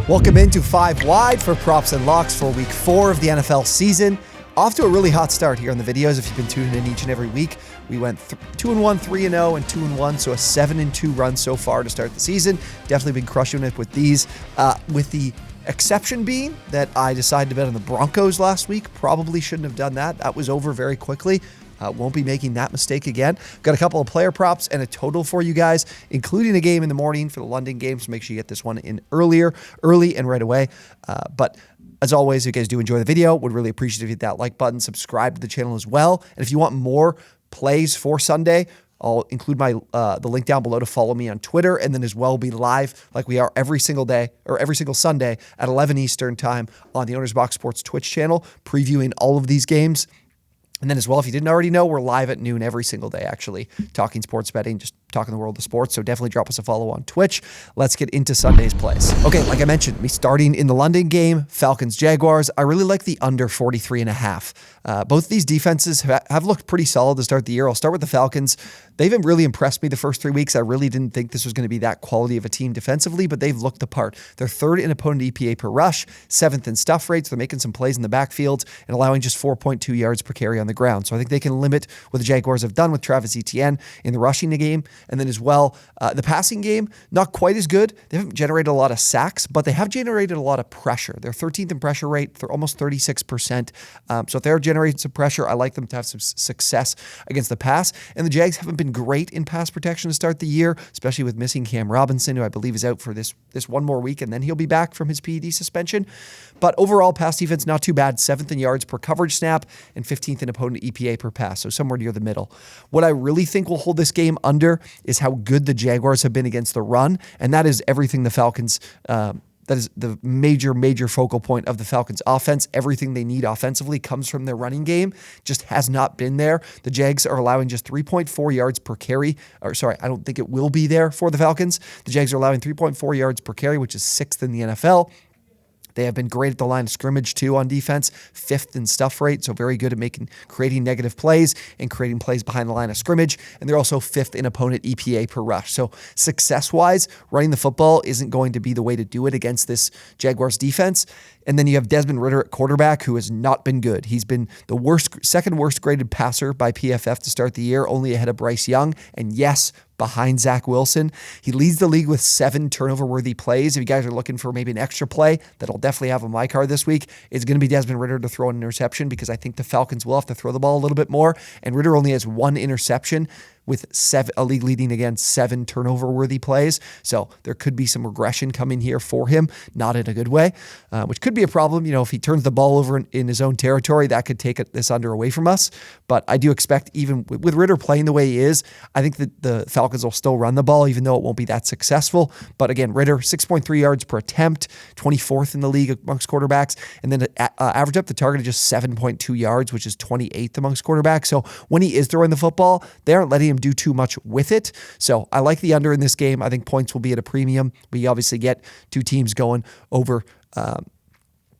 Welcome into 5 Wide for props and locks for week 4 of the NFL season. Off to a really hot start here on the videos. If you've been tuning in each and every week, we went 2-1, 3-0, and 2-1, so a 7-2 run so far to start the season. Definitely been crushing it with these. With the exception being that I decided to bet on the Broncos last week. Probably shouldn't have done that. That was over very quickly. Won't be making that mistake again. Got a couple of player props and a total for you guys, including a game in the morning for the London game. So make sure you get this one in early and right away. But as always, if you guys do enjoy the video, would really appreciate if you hit that like button, subscribe to the channel as well. And if you want more plays for Sunday, I'll include the link down below to follow me on Twitter, and then as well be live like we are every single day or every single Sunday at 11 Eastern time on the OwnersBox Sports Twitch channel, previewing all of these games. And then as well, if you didn't already know, we're live at noon every single day, actually, talking sports betting, just talking the world of sports. So definitely drop us a follow on Twitch. Let's get into Sunday's plays. Okay, like I mentioned, me starting in the London game, Falcons, Jaguars. I really like the under 43.5. Both these defenses have looked pretty solid to start the year. I'll start with the Falcons. They've really impressed me the first 3 weeks. I really didn't think this was going to be that quality of a team defensively, but they've looked the part. They're third in opponent EPA per rush, 7th in stuff rates. They're making some plays in the backfield and allowing just 4.2 yards per carry on the ground. So I think they can limit what the Jaguars have done with Travis Etienne in the rushing game. And then as well, the passing game, not quite as good. They haven't generated a lot of sacks, but they have generated a lot of pressure. They're 13th in pressure rate. They're almost 36%. So if they're generating some pressure, I like them to have some success against the pass. And the Jags haven't been great in pass protection to start the year, especially with missing Cam Robinson, who I believe is out for this one more week, and then he'll be back from his PED suspension. But overall, pass defense, not too bad. 7th in yards per coverage snap and 15th in opponent EPA per pass, so somewhere near the middle. What I really think will hold this game under is how good the Jaguars have been against the run, and that is everything the Falcons that is the major focal point of the Falcons offense. Everything they need offensively comes from their running game. Just has not been there. The Jags are allowing just 3.4 yards per carry. I don't think it will be there for the Falcons. The Jags are allowing 3.4 yards per carry, which is 6th in the NFL. They have been great at the line of scrimmage, too, on defense. 5th in stuff rate, so very good at creating negative plays and creating plays behind the line of scrimmage. And they're also 5th in opponent EPA per rush. So success-wise, running the football isn't going to be the way to do it against this Jaguars defense. And then you have Desmond Ridder at quarterback, who has not been good. He's been the second worst graded passer by PFF to start the year, only ahead of Bryce Young. And yes, behind Zach Wilson. He leads the league with 7 turnover-worthy plays. If you guys are looking for maybe an extra play that I'll definitely have on my card this week, it's going to be Desmond Ridder to throw an interception, because I think the Falcons will have to throw the ball a little bit more. And Ridder only has 1 interception with a league leading against 7 turnover-worthy plays. So there could be some regression coming here for him, not in a good way, which could be a problem. You know, if he turns the ball over in his own territory, that could take this under away from us. But I do expect, even with Ridder playing the way he is, I think that the Falcons will still run the ball, even though it won't be that successful. But again, Ridder, 6.3 yards per attempt, 24th in the league amongst quarterbacks, and then average up the target of just 7.2 yards, which is 28th amongst quarterbacks. So when he is throwing the football, they aren't letting him do too much with it. So I like the under in this game. I think points will be at a premium. We obviously get 2 teams going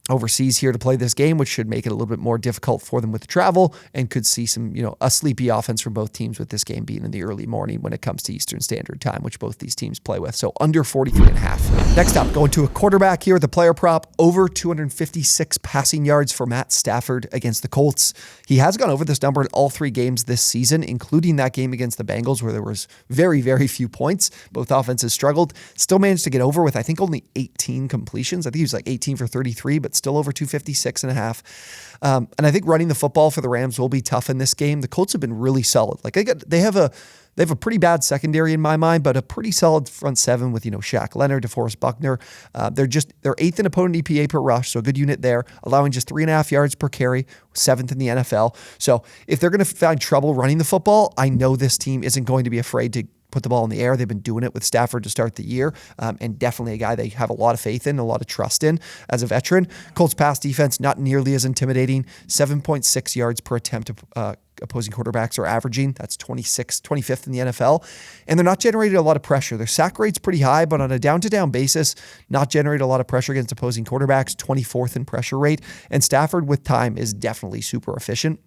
overseas here to play this game, which should make it a little bit more difficult for them with travel, and could see some, a sleepy offense from both teams, with this game being in the early morning when it comes to Eastern Standard Time, which both these teams play with. So under 43.5. Next up, going to a quarterback here, the player prop, over 256 passing yards for Matt Stafford against the Colts. He has gone over this number in all 3 games this season, including that game against the Bengals, where there was very, very few points. Both offenses struggled. Still managed to get over with, I think, only 18 completions. I think he was like 18 for 33, but still over 256.5. And I think running the football for the Rams will be tough in this game. The Colts have been really solid. Like they have a pretty bad secondary in my mind, but a pretty solid front 7 with, Shaq Leonard, DeForest Buckner. They're 8th in opponent EPA per rush, so a good unit there, allowing just 3.5 yards per carry, 7th in the NFL. So if they're going to find trouble running the football, I know this team isn't going to be afraid to put the ball in the air. They've been doing it with Stafford to start the year, and definitely a guy they have a lot of faith in, a lot of trust in as a veteran. Colts pass defense, not nearly as intimidating, 7.6 yards per attempt opposing quarterbacks are averaging. That's 25th in the NFL. And they're not generating a lot of pressure. Their sack rate's pretty high, but on a down-to-down basis, not generating a lot of pressure against opposing quarterbacks, 24th in pressure rate. And Stafford, with time, is definitely super efficient.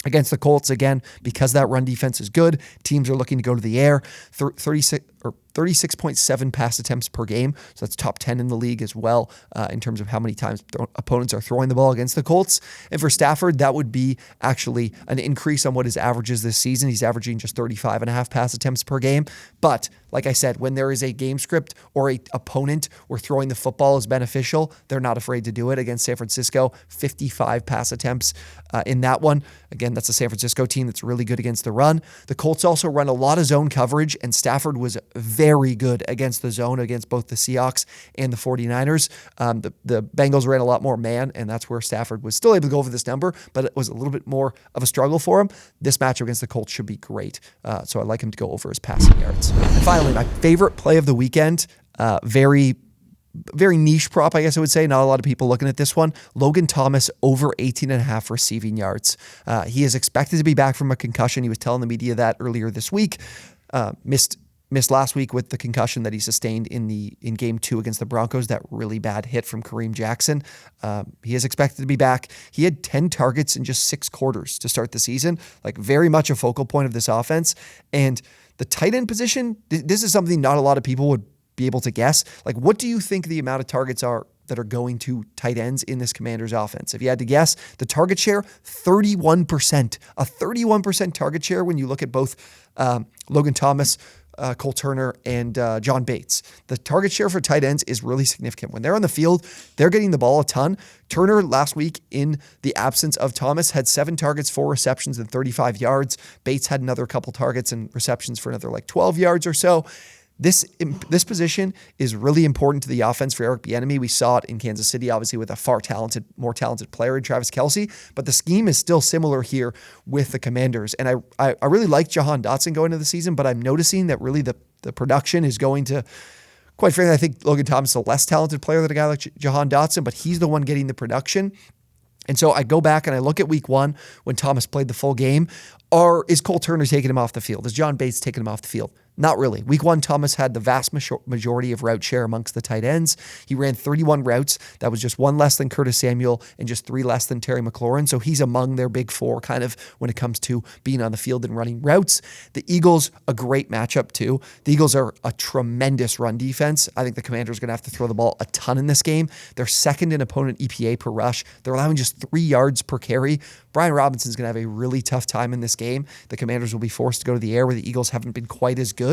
Against the Colts, again, because that run defense is good, teams are looking to go to the air. 36.7 pass attempts per game. So that's top 10 in the league as well in terms of how many times opponents are throwing the ball against the Colts. And for Stafford, that would be actually an increase on what his average is this season. He's averaging just 35.5 pass attempts per game. But like I said, when there is a game script or a opponent where throwing the football is beneficial, they're not afraid to do it. Against San Francisco, 55 pass attempts in that one. Again, that's a San Francisco team that's really good against the run. The Colts also run a lot of zone coverage, and Stafford was very good against the zone against both the Seahawks and the 49ers. The Bengals ran a lot more man, and that's where Stafford was still able to go over this number, but it was a little bit more of a struggle for him. This matchup against the Colts should be great. So I like him to go over his passing yards. And finally, my favorite play of the weekend, very niche prop, I guess I would say. Not a lot of people looking at this one. Logan Thomas over 18.5 receiving yards. He is expected to be back from a concussion. He was telling the media that earlier this week. Missed last week with the concussion that he sustained in game 2 against the Broncos, that really bad hit from Kareem Jackson. He is expected to be back. He had 10 targets in just 6 quarters to start the season, like very much a focal point of this offense. And the tight end position, this is something not a lot of people would be able to guess. Like, what do you think the amount of targets are that are going to tight ends in this Commanders offense? If you had to guess, the target share, 31%. A 31% target share when you look at both Logan Thomas, Cole Turner, and John Bates. The target share for tight ends is really significant. When they're on the field, they're getting the ball a ton. Turner last week, in the absence of Thomas, had 7 targets, 4 receptions, and 35 yards. Bates had another couple targets and receptions for another 12 yards or so. This position is really important to the offense for Eric Bieniemy. We saw it in Kansas City, obviously, with a more talented player in Travis Kelce, but the scheme is still similar here with the Commanders. And I really like Jahan Dotson going into the season, but I'm noticing that really the production is going to, quite frankly, I think Logan Thomas is a less talented player than a guy like Jahan Dotson, but he's the one getting the production. And so I go back and I look at week 1 when Thomas played the full game. Is Cole Turner taking him off the field? Is John Bates taking him off the field? Not really. Week 1, Thomas had the vast majority of route share amongst the tight ends. He ran 31 routes. That was just 1 less than Curtis Samuel and just 3 less than Terry McLaurin. So he's among their big 4 kind of when it comes to being on the field and running routes. The Eagles, a great matchup too. The Eagles are a tremendous run defense. I think the Commanders are going to have to throw the ball a ton in this game. They're second in opponent EPA per rush. They're allowing just 3 yards per carry. Brian Robinson's going to have a really tough time in this game. The Commanders will be forced to go to the air where the Eagles haven't been quite as good.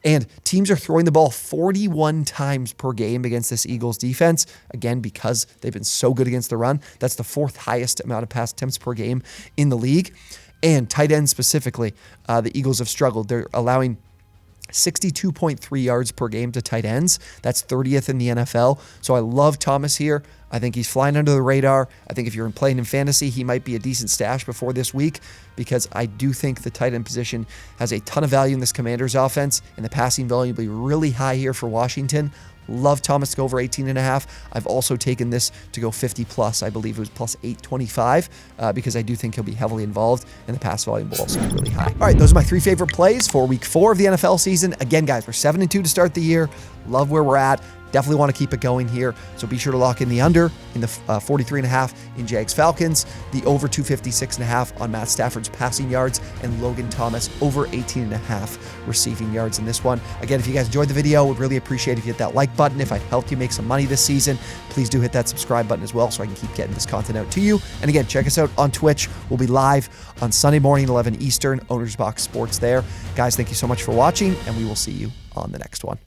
And teams are throwing the ball 41 times per game against this Eagles defense. Again, because they've been so good against the run. That's the 4th highest amount of pass attempts per game in the league. And tight ends specifically, the Eagles have struggled. They're allowing 62.3 yards per game to tight ends. That's 30th in the NFL. So I love Thomas here. I think he's flying under the radar. I think if you're playing in fantasy, he might be a decent stash before this week, because I do think the tight end position has a ton of value in this Commanders offense, and the passing volume will be really high here for Washington. Love Thomas to go over 18.5. I've also taken this to go 50 plus. I believe it was plus 825 because I do think he'll be heavily involved, and the pass volume will also be really high. All right, those are my 3 favorite plays for week 4 of the NFL season. Again, guys, we're 7-2 to start the year. Love where we're at. Definitely want to keep it going here. So be sure to lock in the under in the 43.5 in Jags Falcons, the over 256.5 on Matt Stafford's passing yards, and Logan Thomas over 18.5 receiving yards in this one. Again, if you guys enjoyed the video, would really appreciate if you hit that like button. If I helped you make some money this season, please do hit that subscribe button as well so I can keep getting this content out to you. And again, check us out on Twitch. We'll be live on Sunday morning, 11 Eastern, OwnersBox Sports there. Guys, thank you so much for watching, and we will see you on the next one.